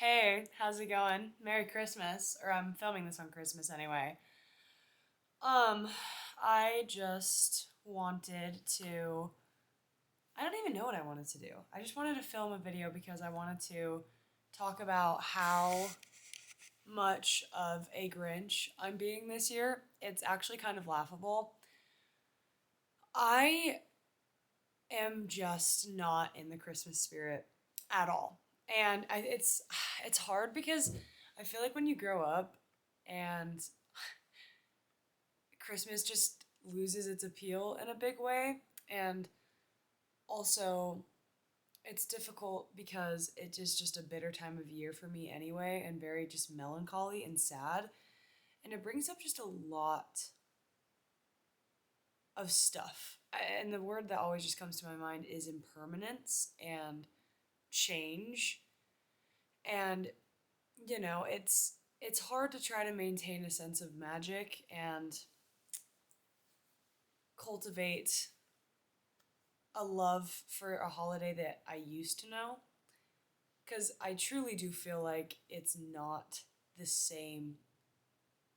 Hey, how's it going? Merry Christmas. Or I'm filming this on Christmas anyway. Um, I just wanted to I don't even know what I wanted to do. I just wanted to film a video because I wanted to talk about how much of a Grinch I'm being this year. It's actually kind of laughable. I am just not in the Christmas spirit at all. And it's hard because I feel like when you grow up and Christmas just loses its appeal in a big way. And also, it's difficult because it is just a bitter time of year for me anyway, and very just melancholy and sad. And it brings up just a lot of stuff. And the word that always just comes to my mind is impermanence and change. And, it's hard to try to maintain a sense of magic and cultivate a love for a holiday that I used to know, because I truly do feel like it's not the same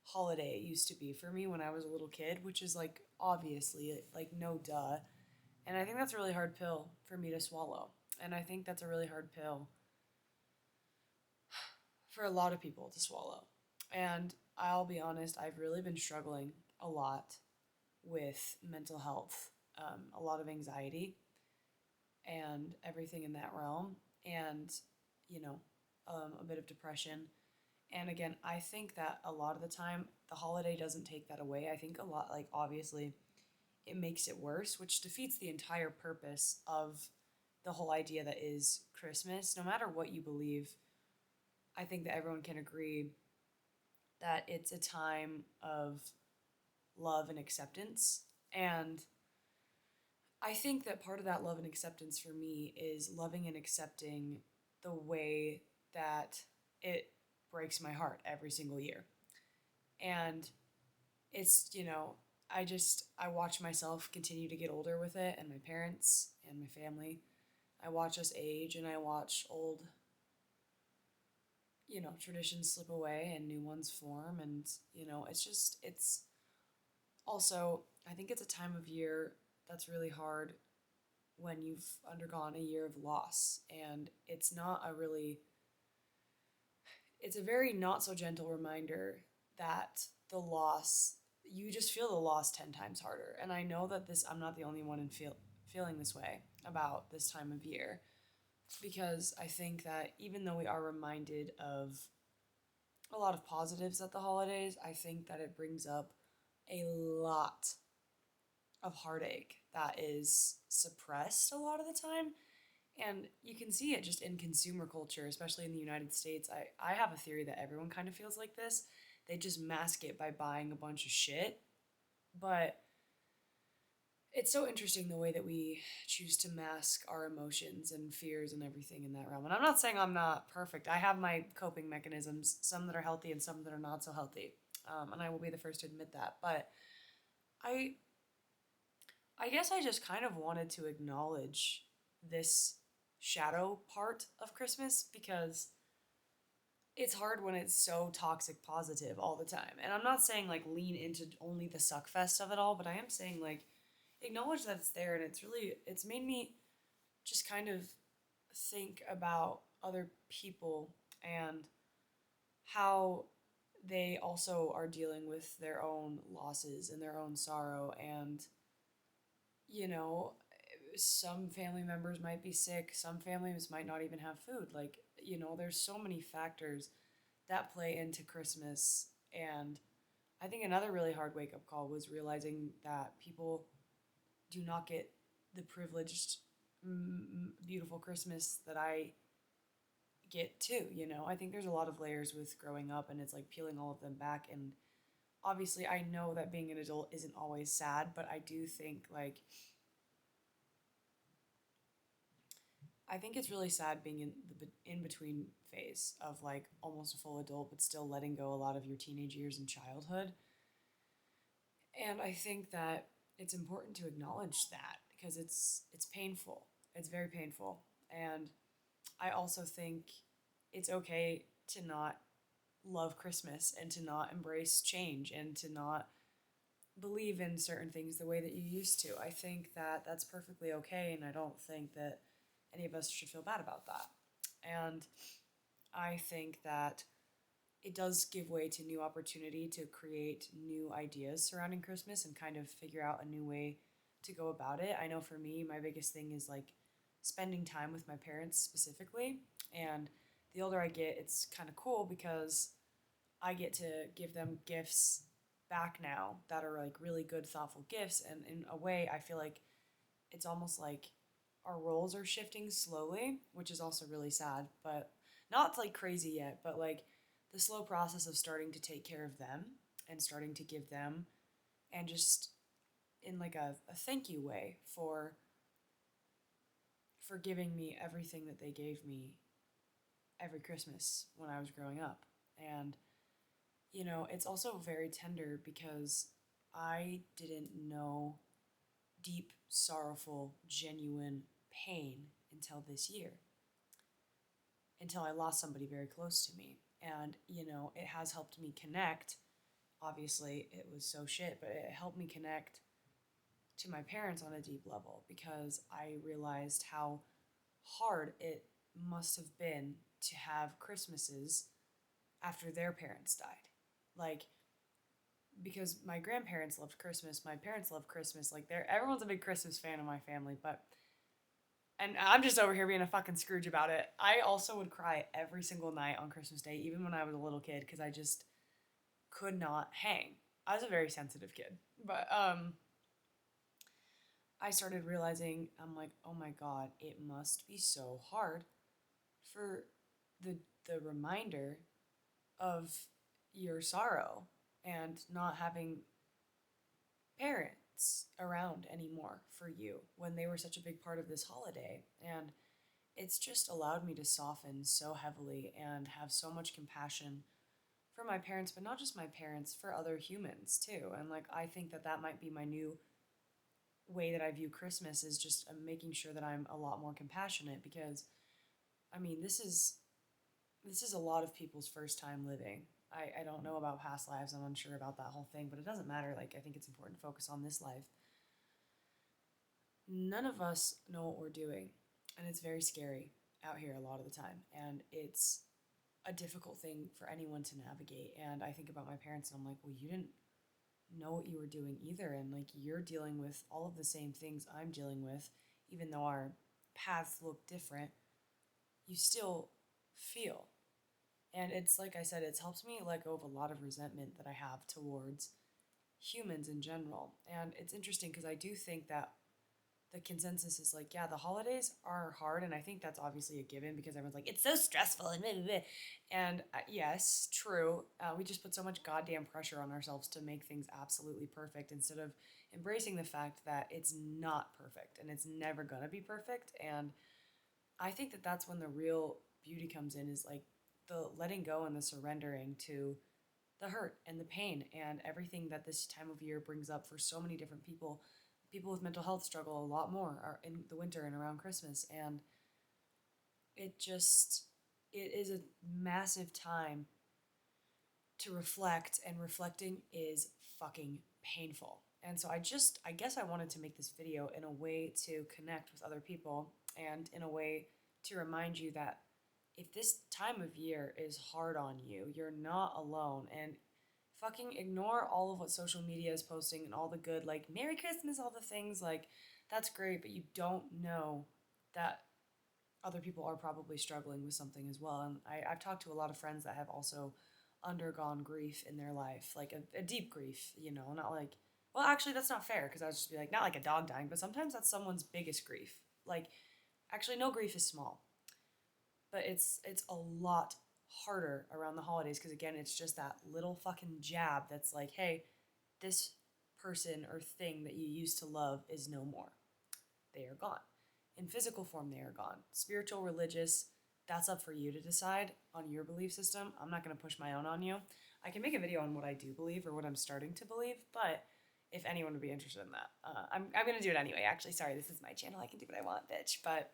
holiday it used to be for me when I was a little kid, which is like obviously like no duh. And I think that's a really hard pill for me to swallow. And I think that's a really hard pill for a lot of people to swallow. And I'll be honest, I've really been struggling a lot with mental health, a lot of anxiety, and everything in that realm, and you know, a bit of depression. And again, I think that a lot of the time the holiday doesn't take that away. I think a lot, like, obviously it makes it worse, which defeats the entire purpose of the whole idea that is Christmas. No matter what you believe, I think that everyone can agree that it's a time of love and acceptance. And I think that part of that love and acceptance for me is loving and accepting the way that it breaks my heart every single year. And it's, I watch myself continue to get older with it, and my parents and my family. I watch us age, and I watch old, traditions slip away and new ones form. And, it's also, I think it's a time of year that's really hard when you've undergone a year of loss. And it's a very not so gentle reminder that the loss, you just feel the loss 10 times harder. And I know that I'm not the only one feeling this way about this time of year, because I think that even though we are reminded of a lot of positives at the holidays, I think that it brings up a lot of heartache that is suppressed a lot of the time. And you can see it just in consumer culture, especially in the United States. I have a theory that everyone kind of feels like this. They just mask it by buying a bunch of shit. But it's so interesting the way that we choose to mask our emotions and fears and everything in that realm. And I'm not saying I'm not perfect. I have my coping mechanisms, some that are healthy and some that are not so healthy. And I will be the first to admit that. But I, I guess I just kind of wanted to acknowledge this shadow part of Christmas, because it's hard when it's so toxic positive all the time. And I'm not saying like lean into only the suck fest of it all, but I am saying like acknowledge that it's there. And it's made me just kind of think about other people and how they also are dealing with their own losses and their own sorrow. And you know, some family members might be sick, some families might not even have food. Like, there's so many factors that play into Christmas. And I think another really hard wake up call was realizing that people do not get the privileged, beautiful Christmas that I get too. I think there's a lot of layers with growing up, and it's like peeling all of them back. And obviously, I know that being an adult isn't always sad, but I do think like I think it's really sad being in the in between phase of like almost a full adult, but still letting go a lot of your teenage years and childhood. And I think that it's important to acknowledge that, because it's painful. It's very painful. And I also think it's okay to not love Christmas and to not embrace change and to not believe in certain things the way that you used to. I think that that's perfectly okay, and I don't think that any of us should feel bad about that. And I think that it does give way to new opportunity to create new ideas surrounding Christmas and kind of figure out a new way to go about it. I know for me, my biggest thing is like spending time with my parents specifically. And the older I get, it's kind of cool because I get to give them gifts back now that are like really good, thoughtful gifts. And in a way, I feel like it's almost like our roles are shifting slowly, which is also really sad, but not like crazy yet, but like the slow process of starting to take care of them and starting to give them and just in like a thank you way for giving me everything that they gave me every Christmas when I was growing up. And it's also very tender because I didn't know deep, sorrowful, genuine pain until this year, until I lost somebody very close to me. And, it has helped me connect. Obviously, it was so shit, but it helped me connect to my parents on a deep level because I realized how hard it must have been to have Christmases after their parents died. Like, because my grandparents loved Christmas, my parents loved Christmas. Like, everyone's a big Christmas fan in my family, but and I'm just over here being a fucking Scrooge about it. I also would cry every single night on Christmas Day, even when I was a little kid, because I just could not hang. I was a very sensitive kid, but I started realizing I'm like, oh my god, it must be so hard for the the reminder of your sorrow and not having parents around anymore for you when they were such a big part of this holiday. And it's just allowed me to soften so heavily and have so much compassion for my parents, but not just my parents, for other humans too. And like, I think that that might be my new way that I view Christmas is just making sure that I'm a lot more compassionate because I mean, this is a lot of people's first time living. I don't know about past lives. I'm unsure about that whole thing, but it doesn't matter. Like, I think it's important to focus on this life. None of us know what we're doing, and it's very scary out here a lot of the time. And it's a difficult thing for anyone to navigate. And I think about my parents, and I'm like, well, you didn't know what you were doing either. And like, you're dealing with all of the same things I'm dealing with, even though our paths look different, you still feel. And it's like I said, it's helped me let go of a lot of resentment that I have towards humans in general. And it's interesting because I do think that the consensus is like, yeah, the holidays are hard. And I think that's obviously a given because everyone's like, it's so stressful and blah, blah, blah. And yes, true. We just put so much goddamn pressure on ourselves to make things absolutely perfect instead of embracing the fact that it's not perfect and it's never going to be perfect. And I think that that's when the real beauty comes in is like the letting go and the surrendering to the hurt and the pain and everything that this time of year brings up for so many different people. People with mental health struggle a lot more in the winter and around Christmas, and it just it is a massive time to reflect, and reflecting is fucking painful. And so I guess I wanted to make this video in a way to connect with other people and in a way to remind you that if this time of year is hard on you, you're not alone. And fucking ignore all of what social media is posting and all the good, like, Merry Christmas, all the things. Like, that's great, but you don't know that other people are probably struggling with something as well. And I've talked to a lot of friends that have also undergone grief in their life, like a deep grief, not like, well, actually, that's not fair because I would just be like, not like a dog dying, but sometimes that's someone's biggest grief. Like, actually, no grief is small, but it's a lot harder around the holidays because again, it's just that little fucking jab that's like, hey, this person or thing that you used to love is no more. They are gone. In physical form, they are gone. Spiritual, religious, that's up for you to decide on your belief system. I'm not going to push my own on you. I can make a video on what I do believe or what I'm starting to believe, but if anyone would be interested in that, I'm going to do it anyway. Actually, sorry, this is my channel. I can do what I want, bitch. But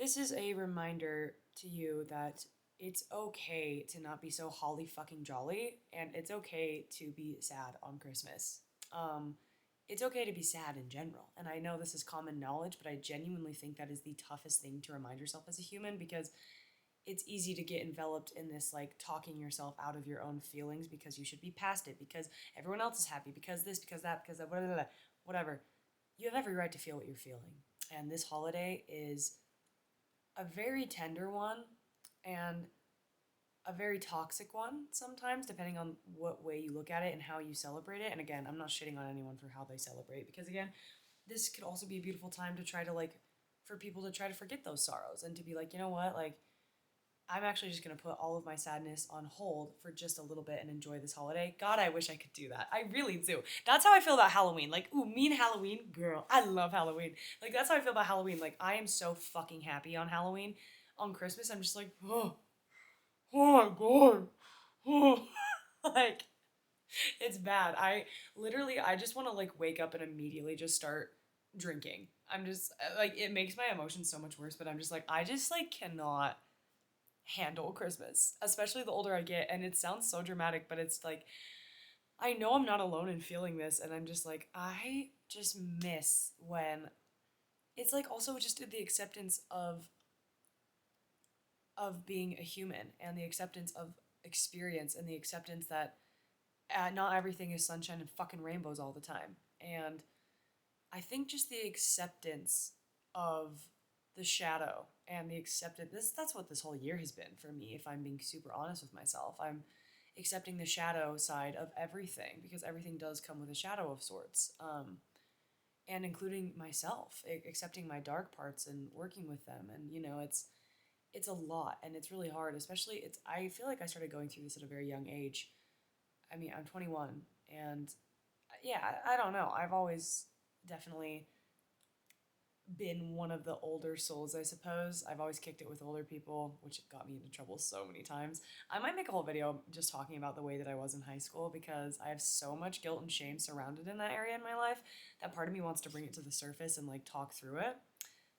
This is a reminder to you that it's okay to not be so holly fucking jolly, and it's okay to be sad on Christmas. Um, it's okay to be sad in general. And I know this is common knowledge, but I genuinely think that is the toughest thing to remind yourself as a human because it's easy to get enveloped in this like talking yourself out of your own feelings because you should be past it, because everyone else is happy, because this, because that, because that, blah, blah, blah, whatever. You have every right to feel what you're feeling. And this holiday is a very tender one and a very toxic one sometimes, depending on what way you look at it and how you celebrate it. And again, I'm not shitting on anyone for how they celebrate because, again, this could also be a beautiful time to try to, like, for people to try to forget those sorrows and to be like, you know what, like, I'm actually just gonna put all of my sadness on hold for just a little bit and enjoy this holiday. God, I wish I could do that. I really do. That's how I feel about Halloween. Like, ooh, me and Halloween, girl, I love Halloween. Like, that's how I feel about Halloween. Like, I am so fucking happy on Halloween. On Christmas, I'm just like, oh my god, oh, like, it's bad. I just want to like wake up and immediately just start drinking. I'm just like, it makes my emotions so much worse. But I'm just like, I just like cannot handle Christmas, especially the older I get. And it sounds so dramatic, but it's like, I know I'm not alone in feeling this. And I'm just like, I just miss when it's like also just the acceptance of being a human and the acceptance of experience and the acceptance that not everything is sunshine and fucking rainbows all the time. And I think just the acceptance of the shadow and the acceptance that's what this whole year has been for me, if I'm being super honest with myself. I'm accepting the shadow side of everything because everything does come with a shadow of sorts. And including myself, accepting my dark parts and working with them. And it's a lot and it's really hard, especially it's I feel like I started going through this at a very young age. I mean, I'm 21 and yeah, I don't know. I've always definitely been one of the older souls, I suppose. I've always kicked it with older people, which got me into trouble so many times. I might make a whole video just talking about the way that I was in high school because I have so much guilt and shame surrounded in that area in my life that part of me wants to bring it to the surface and like talk through it.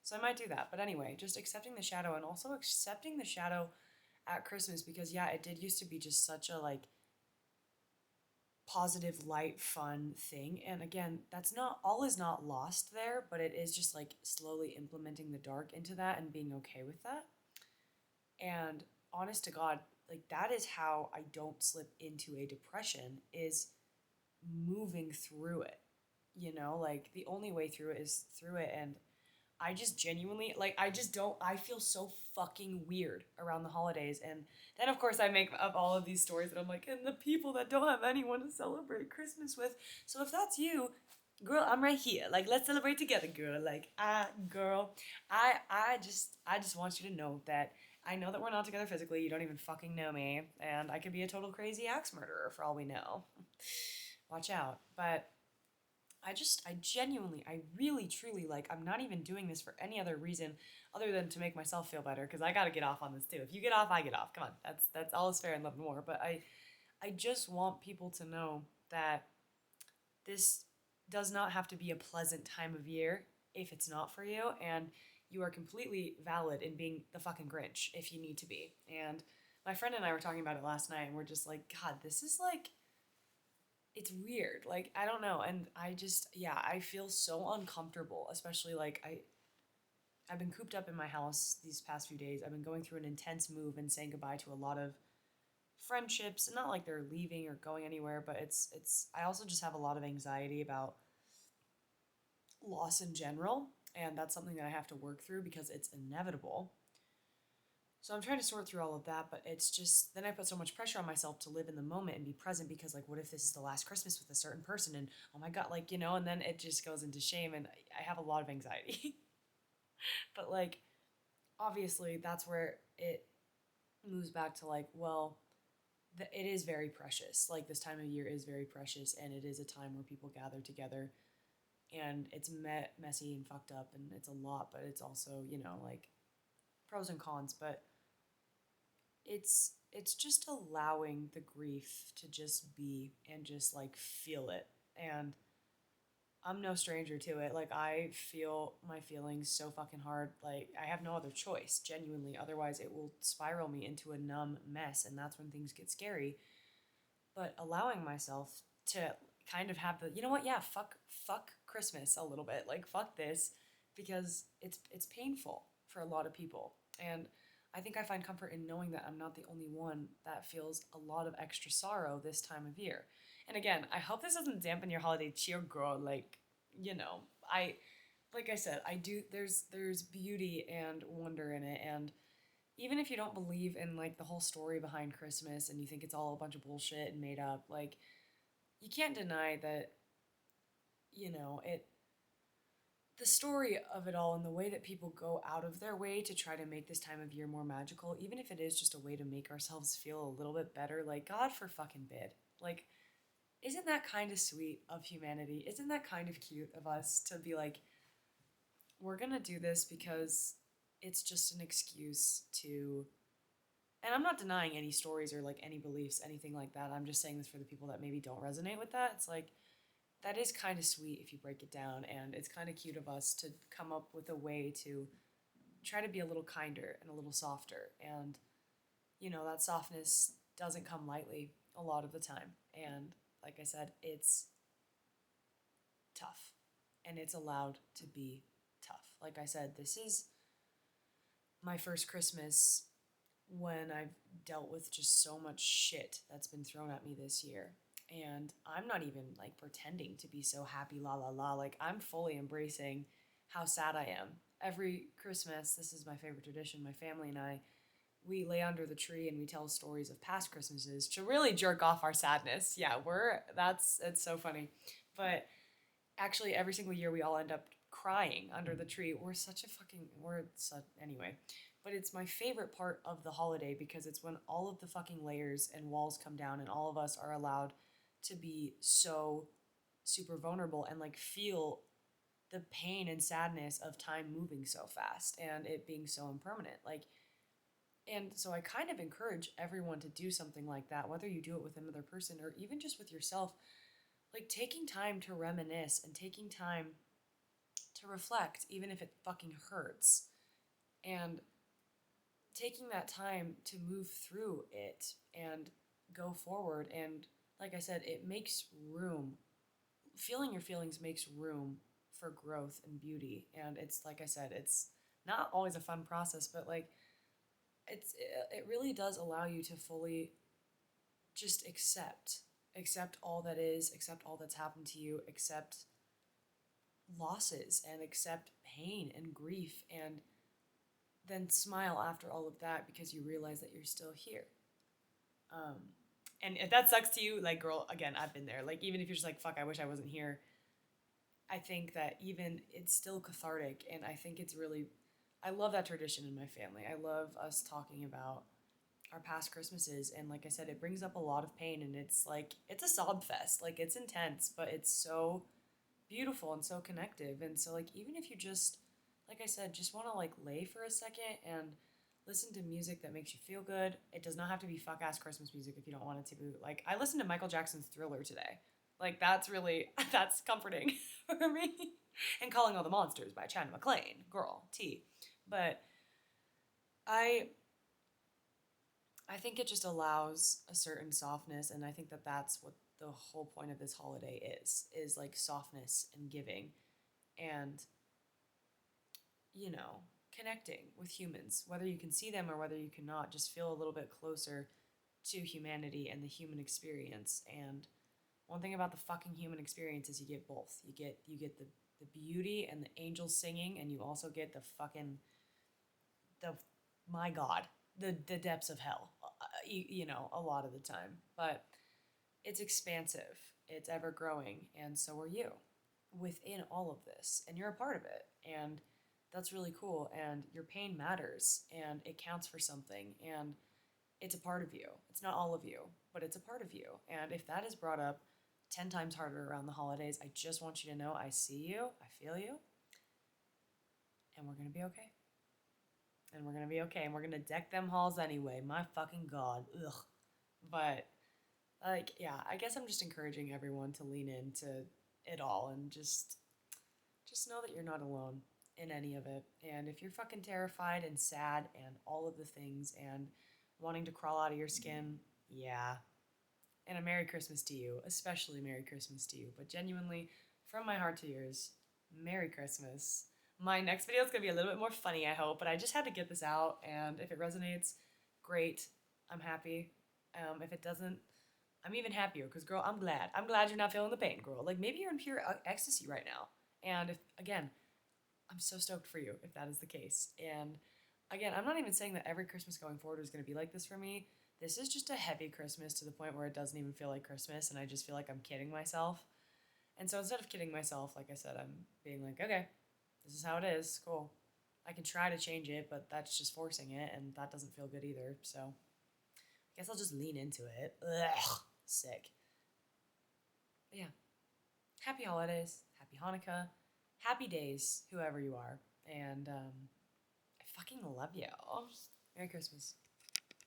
So I might do that. But anyway, just accepting the shadow and also accepting the shadow at Christmas because yeah, it did used to be just such a like positive, light, fun thing. And again, that's not all is not lost there, but it is just like slowly implementing the dark into that and being okay with that. And honest to God, like that is how I don't slip into a depression is moving through it. Like the only way through it is through it. And I just genuinely like I just don't I feel so fucking weird around the holidays. And then of course I make up all of these stories that I'm like, and the people that don't have anyone to celebrate Christmas with. So if that's you, girl, I'm right here. Like let's celebrate together, girl. Like girl, I just want you to know that I know that we're not together physically. You don't even fucking know me, and I could be a total crazy axe murderer for all we know. Watch out. But I genuinely, I really, truly, like, I'm not even doing this for any other reason other than to make myself feel better, because I gotta get off on this too. If you get off, I get off. Come on, that's all is fair in love and war. But I just want people to know that this does not have to be a pleasant time of year if it's not for you, and you are completely valid in being the fucking Grinch if you need to be. And my friend and I were talking about it last night, and we're just like, God, this is like it's weird. Like, I don't know. And I just, yeah, I feel so uncomfortable, especially like I've been cooped up in my house these past few days. I've been going through an intense move and saying goodbye to a lot of friendships. Not like they're leaving or going anywhere, but it's I also just have a lot of anxiety about loss in general, and that's something that I have to work through because it's inevitable. So I'm trying to sort through all of that, but it's just then I put so much pressure on myself to live in the moment and be present because like what if this is the last Christmas with a certain person and oh my god, like and then it just goes into shame and I have a lot of anxiety. But like obviously that's where it moves back to like well it is very precious. Like this time of year is very precious and it is a time where people gather together and it's messy and fucked up and it's a lot, but it's also like pros and cons, but it's just allowing the grief to just be and just like feel it. And I'm no stranger to it. Like, I feel my feelings so fucking hard. Like, I have no other choice, genuinely. Otherwise, it will spiral me into a numb mess, and that's when things get scary. But allowing myself to kind of have the, you know what? Yeah, fuck Christmas a little bit. Like, fuck this, because it's painful for a lot of people. And I think I find comfort in knowing that I'm not the only one that feels a lot of extra sorrow this time of year. And again, I hope this doesn't dampen your holiday cheer, girl. Like, you know, I like I said, I do there's beauty and wonder in it. And even if you don't believe in like the whole story behind Christmas and you think it's all a bunch of bullshit and made up, like you can't deny that, it the story of it all and the way that people go out of their way to try to make this time of year more magical, even if it is just a way to make ourselves feel a little bit better, like God for fucking bid. Like, isn't that kind of sweet of humanity? Isn't that kind of cute of us to be like, we're gonna do this because it's just an excuse to. And I'm not denying any stories or like any beliefs, anything like that. I'm just saying this for the people that maybe don't resonate with that. It's like, that is kind of sweet if you break it down, and it's kind of cute of us to come up with a way to try to be a little kinder and a little softer. And, that softness doesn't come lightly a lot of the time. And like I said, it's tough, and it's allowed to be tough. Like I said, this is my first Christmas when I've dealt with just so much shit that's been thrown at me this year. And I'm not even like pretending to be so happy, la la la. Like, I'm fully embracing how sad I am. Every Christmas, this is my favorite tradition. My family and I, we lay under the tree and we tell stories of past Christmases to really jerk off our sadness. Yeah, it's so funny. But actually, every single year we all end up crying under the tree. Anyway. But it's my favorite part of the holiday because it's when all of the fucking layers and walls come down and all of us are allowed to be so super vulnerable and like feel the pain and sadness of time moving so fast and it being so impermanent. Like, and so I kind of encourage everyone to do something like that, whether you do it with another person or even just with yourself. Like, taking time to reminisce and taking time to reflect, even if it fucking hurts, and taking that time to move through it and go forward. And like I said, it makes room. Feeling your feelings makes room for growth and beauty. And it's like I said, it's not always a fun process, but like it really does allow you to fully just accept all that is, accept all that's happened to you, accept losses and accept pain and grief, and then smile after all of that because you realize that you're still here. Um, and if that sucks to you, like, girl, again, I've been there. Like, even if you're just like, fuck, I wish I wasn't here, I think that even it's still cathartic. And I think it's really, I love that tradition in my family. I love us talking about our past Christmases. And like I said, it brings up a lot of pain, and it's like, it's a sob fest. Like, it's intense, but it's so beautiful and so connective. And so, like, even if you just, like I said, just want to like lay for a second and listen to music that makes you feel good. It does not have to be fuck ass Christmas music if you don't want it to be. Like, I listened to Michael Jackson's Thriller today. Like, that's really, that's comforting for me. And Calling All the Monsters by Chad McClain, girl, T. But I I think it just allows a certain softness, and I think that that's what the whole point of this holiday is like softness and giving, and connecting with humans, whether you can see them or whether you cannot. Just feel a little bit closer to humanity and the human experience. And one thing about the fucking human experience is you get both. You get the beauty and the angels singing, and you also get the fucking the my god, the depths of hell. A lot of the time, but it's expansive, it's ever growing, and so are you within all of this, and you're a part of it, and that's really cool. And your pain matters, and it counts for something, and it's a part of you. It's not all of you, but it's a part of you. And if that is brought up 10 times harder around the holidays, I just want you to know I see you, I feel you, and we're gonna be okay. And we're gonna be okay, and we're gonna deck them halls anyway. My fucking god, ugh. But like, yeah, I guess I'm just encouraging everyone to lean into it all and just know that you're not alone in any of it. And if you're fucking terrified and sad and all of the things and wanting to crawl out of your skin, yeah. And a Merry Christmas to you, especially Merry Christmas to you. But genuinely, from my heart to yours, Merry Christmas. My next video is going to be a little bit more funny, I hope, but I just had to get this out, and if it resonates, great. I'm happy. If it doesn't, I'm even happier, because, girl, I'm glad. I'm glad you're not feeling the pain, girl. Like, maybe you're in pure ecstasy right now. And, if again, I'm so stoked for you if that is the case. And, again, I'm not even saying that every Christmas going forward is going to be like this for me. This is just a heavy Christmas to the point where it doesn't even feel like Christmas, and I just feel like I'm kidding myself. And so instead of kidding myself, like I said, I'm being like, okay, this is how it is. Cool. I can try to change it, but that's just forcing it, and that doesn't feel good either. So I guess I'll just lean into it. Ugh, sick. But yeah, happy holidays, happy Hanukkah, happy days, whoever you are. And I fucking love you. Merry Christmas.